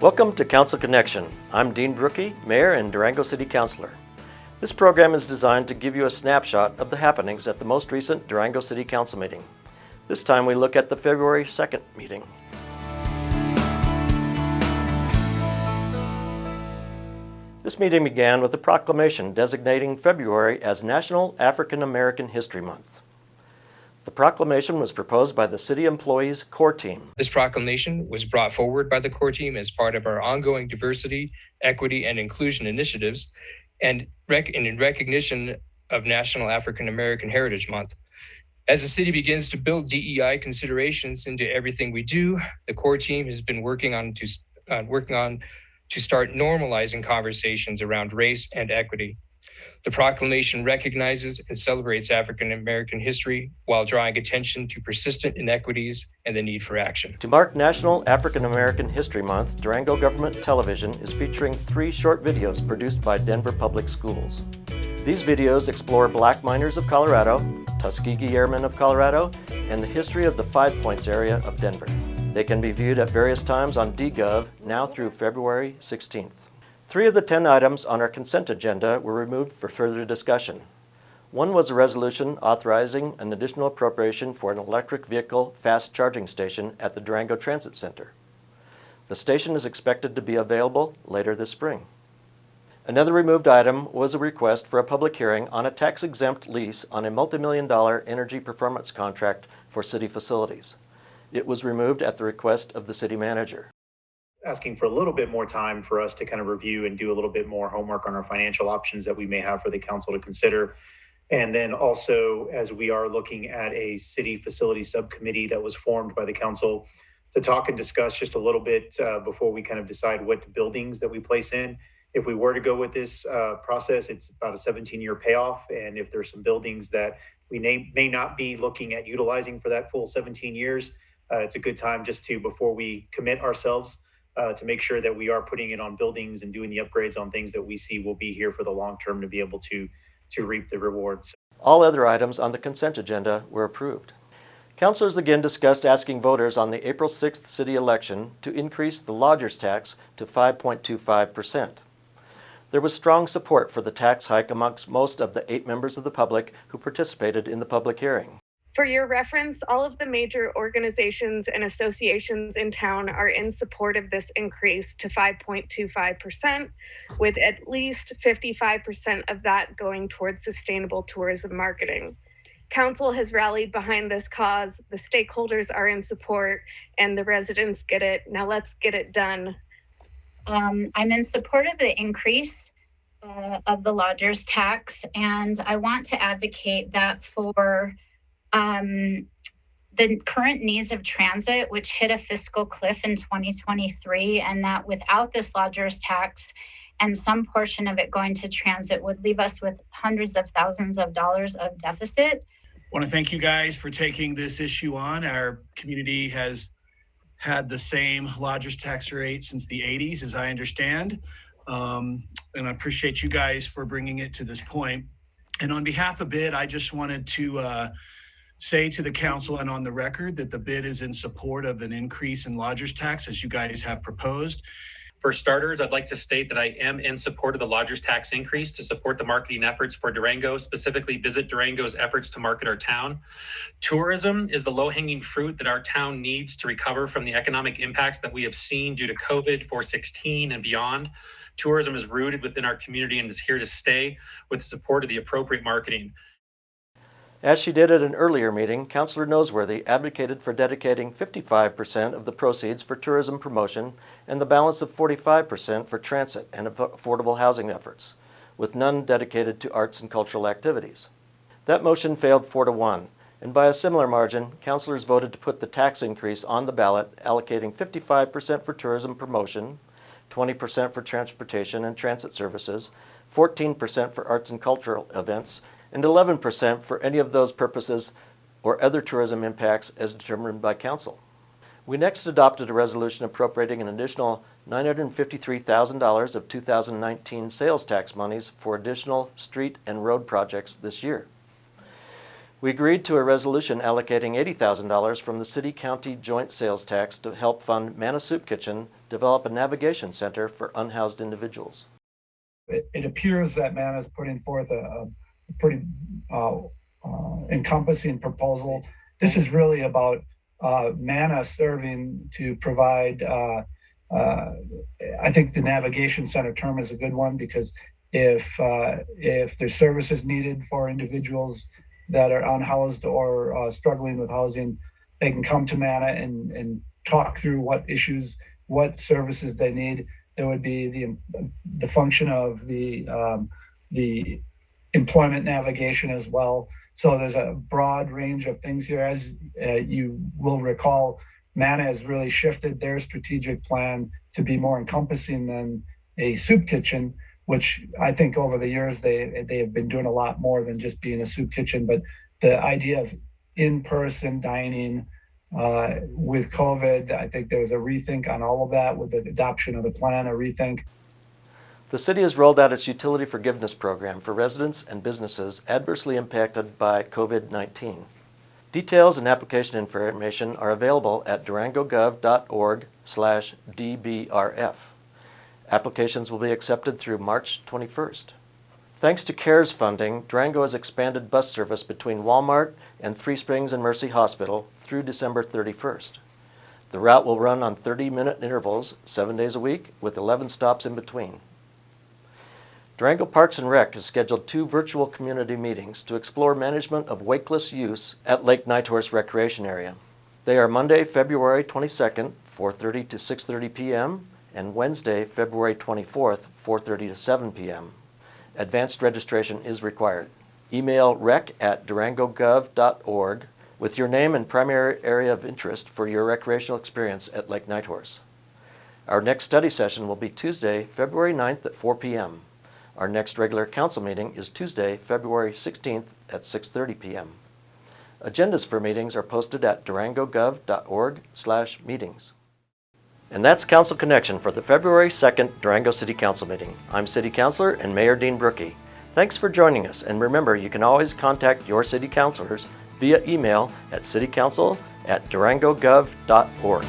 Welcome to Council Connection. I'm Dean Brookie, Mayor and Durango City Councilor. This program is designed to give you a snapshot of the happenings at the most recent Durango City Council meeting. This time we look at the February 2nd meeting. This meeting began with a proclamation designating February as National African American History Month. The proclamation was proposed by the City Employees Core Team. This proclamation was brought forward by the Core Team as part of our ongoing diversity, equity, and inclusion initiatives, and in recognition of National African American Heritage Month. As the city begins to build DEI considerations into everything we do, the Core Team has been working on to start normalizing conversations around race and equity. The proclamation recognizes and celebrates African American history while drawing attention to persistent inequities and the need for action. To mark National African American History Month, Durango Government Television is featuring 3 short videos produced by Denver Public Schools. These videos explore Black miners of Colorado, Tuskegee Airmen of Colorado, and the history of the Five Points area of Denver. They can be viewed at various times on DGov now through February 16th. 3 of the 10 items on our consent agenda were removed for further discussion. One was a resolution authorizing an additional appropriation for an electric vehicle fast charging station at the Durango Transit Center. The station is expected to be available later this spring. Another removed item was a request for a public hearing on a tax-exempt lease on a multi-million-dollar energy performance contract for city facilities. It was removed at the request of the city manager. Asking for a little bit more time for us to kind of review and do a little bit more homework on our financial options that we may have for the council to consider. And then also, as we are looking at a city facility subcommittee that was formed by the council to talk and discuss just a little bit before we kind of decide what buildings that we place in. If we were to go with this process, it's about a 17-year payoff. And if there's some buildings that we may not be looking at utilizing for that full 17 years, it's a good time just to, before we commit ourselves, to make sure that we are putting it on buildings and doing the upgrades on things that we see will be here for the long term to be able to reap the rewards. All other items on the consent agenda were approved. Councilors again discussed asking voters on the April 6th city election to increase the lodger's tax to 5.25%. There was strong support for the tax hike amongst most of the 8 members of the public who participated in the public hearing. For your reference, all of the major organizations and associations in town are in support of this increase to 5.25%, with at least 55% of that going towards sustainable tourism marketing. Council has rallied behind this cause, the stakeholders are in support, and the residents get it. Now let's get it done. I'm in support of the increase of the lodger's tax, and I want to advocate that for the current needs of transit, which hit a fiscal cliff in 2023, and that without this lodger's tax and some portion of it going to transit would leave us with hundreds of thousands of dollars of deficit. I want to thank you guys for taking this issue on. Our community has had the same lodger's tax rate since the 80s, as I understand, and I appreciate you guys for bringing it to this point. And on behalf of BID, I just wanted to say to the council and on the record that the BID is in support of an increase in lodger's tax as you guys have proposed. For starters, I'd like to state that I am in support of the lodger's tax increase to support the marketing efforts for Durango, specifically Visit Durango's efforts to market our town. Tourism is the low-hanging fruit that our town needs to recover from the economic impacts that we have seen due to COVID, 416 and beyond. Tourism is rooted within our community and is here to stay with the support of the appropriate marketing. As she did at an earlier meeting, Councilor Noseworthy advocated for dedicating 55% of the proceeds for tourism promotion and the balance of 45% for transit and affordable housing efforts, with none dedicated to arts and cultural activities. That motion failed 4-1, and by a similar margin, councilors voted to put the tax increase on the ballot, allocating 55% for tourism promotion, 20% for transportation and transit services, 14% for arts and cultural events, and 11% for any of those purposes or other tourism impacts as determined by council. We next adopted a resolution appropriating an additional $953,000 of 2019 sales tax monies for additional street and road projects this year. We agreed to a resolution allocating $80,000 from the city-county joint sales tax to help fund Manna Soup Kitchen develop a navigation center for unhoused individuals. It appears that MANA is putting forth a pretty encompassing proposal. This is really about MANA serving to provide, I think the navigation center term is a good one, because if there's services needed for individuals that are unhoused or struggling with housing, they can come to MANA and talk through what issues, what services they need. There would be the function of the employment navigation as well. So there's a broad range of things here. As you will recall, MANA has really shifted their strategic plan to be more encompassing than a soup kitchen, which I think over the years they have been doing a lot more than just being a soup kitchen. But the idea of in-person dining with COVID, I think there was a rethink on all of that with the adoption of the plan, a rethink. The city has rolled out its utility forgiveness program for residents and businesses adversely impacted by COVID-19. Details and application information are available at durangogov.org/dbrf. Applications will be accepted through March 21st. Thanks to CARES funding, Durango has expanded bus service between Walmart and Three Springs and Mercy Hospital through December 31st. The route will run on 30-minute intervals, 7 days a week, with 11 stops in between. Durango Parks and Rec has scheduled 2 virtual community meetings to explore management of wakeless use at Lake Nighthorse Recreation Area. They are Monday, February 22nd, 4:30 to 6:30 p.m., and Wednesday, February 24th, 4:30 to 7 p.m. Advanced registration is required. Email rec@durangogov.org with your name and primary area of interest for your recreational experience at Lake Nighthorse. Our next study session will be Tuesday, February 9th at 4 p.m. Our next regular council meeting is Tuesday, February 16th at 6:30 p.m. Agendas for meetings are posted at durangogov.org/meetings. And that's Council Connection for the February 2nd Durango City Council meeting. I'm City Councilor and Mayor Dean Brookie. Thanks for joining us, and remember, you can always contact your city councilors via email at citycouncil@durangogov.org.